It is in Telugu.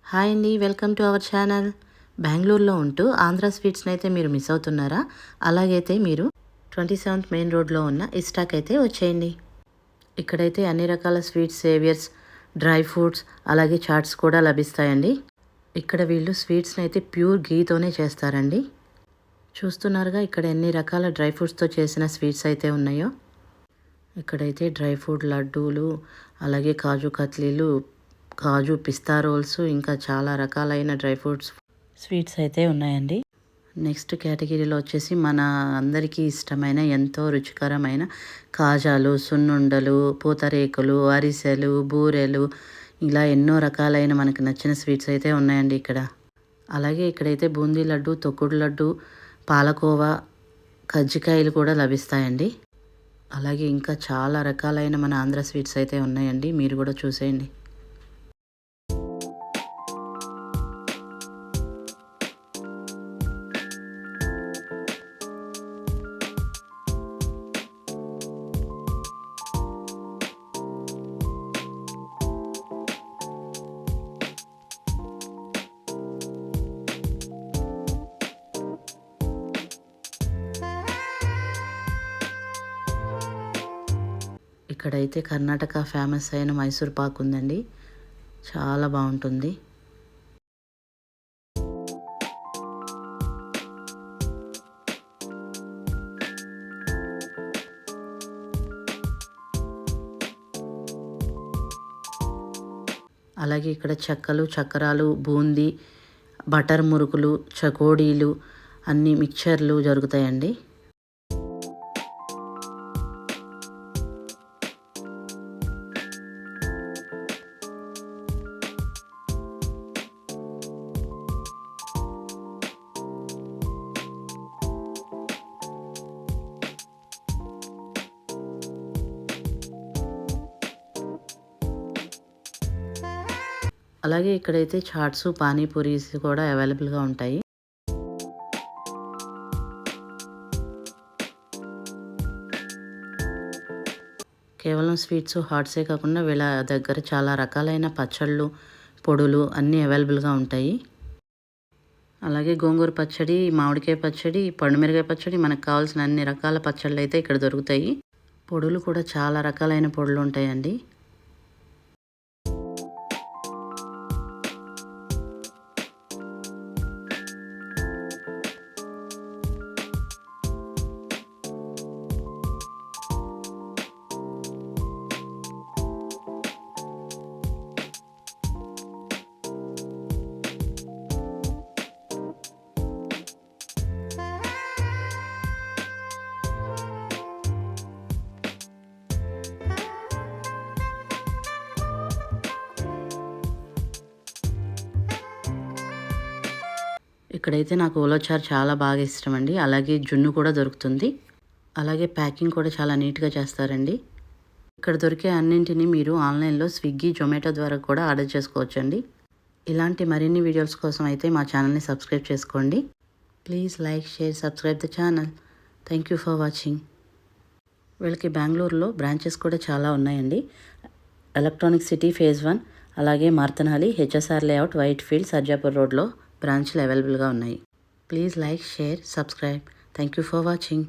హాయ్ అండి, వెల్కమ్ టు అవర్ ఛానల్. బెంగళూరులో ఉంటూ ఆంధ్ర స్వీట్స్ని అయితే మీరు మిస్ అవుతున్నారా? అలాగైతే మీరు 27th మెయిన్ రోడ్లో ఉన్న ఇస్టాక్ అయితే వచ్చేయండి. ఇక్కడైతే అన్ని రకాల స్వీట్స్, సేవియర్స్, డ్రై ఫ్రూట్స్ అలాగే చాట్స్ కూడా లభిస్తాయండి. ఇక్కడ వీళ్ళు స్వీట్స్ని అయితే ప్యూర్ గీతోనే చేస్తారండి. చూస్తున్నారుగా ఇక్కడ ఎన్ని రకాల డ్రై ఫ్రూట్స్తో చేసిన స్వీట్స్ అయితే ఉన్నాయో. ఇక్కడైతే డ్రై ఫ్రూట్ లడ్డూలు, అలాగే కాజు కత్లీలు, కాజు పిస్తా రోల్స్, ఇంకా చాలా రకాలైన డ్రై ఫ్రూట్స్ స్వీట్స్ అయితే ఉన్నాయండి. నెక్స్ట్ కేటగిరీలో వచ్చేసి మన అందరికీ ఇష్టమైన ఎంతో రుచికరమైన కాజాలు, సున్నుండలు, పూతరేకులు, అరిసెలు, బూరెలు, ఇలా ఎన్నో రకాలైన మనకు నచ్చిన స్వీట్స్ అయితే ఉన్నాయండి ఇక్కడ. అలాగే ఇక్కడైతే బూందీ లడ్డు, తొక్కుడు లడ్డు, పాలకోవా, కజ్జికాయలు కూడా లభిస్తాయండి. అలాగే ఇంకా చాలా రకాలైన మన ఆంధ్ర స్వీట్స్ అయితే ఉన్నాయండి, మీరు కూడా చూసేయండి. ఇక్కడైతే కర్ణాటక ఫేమస్ అయిన మైసూర్ పాక్ ఉందండి, చాలా బాగుంటుంది. అలాగే ఇక్కడ చెక్కలు, చక్రాలు, బూందీ, బటర్ మురుకులు, చకోడీలు, అన్ని మిక్చర్లు జరుగుతాయండి. అలాగే ఇక్కడైతే చాట్స్, పానీపూరీస్ కూడా అవైలబుల్గా ఉంటాయి. కేవలం స్వీట్స్, హాట్సే కాకుండా వీళ్ళ దగ్గర చాలా రకాలైన పచ్చళ్ళు, పొడులు అన్నీ అవైలబుల్గా ఉంటాయి. అలాగే గోంగూర పచ్చడి, మామిడికాయ పచ్చడి, పండుమిరకాయ పచ్చడి, మనకు కావాల్సిన అన్ని రకాల పచ్చళ్ళు అయితే ఇక్కడ దొరుకుతాయి. పొడులు కూడా చాలా రకాలైన పొడులు ఉంటాయండి. ఇక్కడైతే నాకు ఉలవచారు చాలా బాగా ఇష్టం అండి. అలాగే జున్ను కూడా దొరుకుతుంది. అలాగే ప్యాకింగ్ కూడా చాలా నీట్గా చేస్తారండి. ఇక్కడ దొరికే అన్నింటినీ మీరు ఆన్లైన్లో స్విగ్గీ, జొమాటో ద్వారా కూడా ఆర్డర్ చేసుకోవచ్చండి. ఇలాంటి మరిన్ని వీడియోస్ కోసం అయితే మా ఛానల్ని సబ్స్క్రైబ్ చేసుకోండి. Please like, share, subscribe the channel. Thank you for watching. వీళ్ళకి బెంగళూరులో బ్రాంచెస్ కూడా చాలా ఉన్నాయండి. ఎలక్ట్రానిక్ సిటీ ఫేజ్ 1, అలాగే Marathahalli, HSR layout, Whitefield, Sarjapur రోడ్లో బ్రాంచ్లు అవైలబుల్గా ఉన్నాయి. Please like, share, subscribe. Thank you for watching.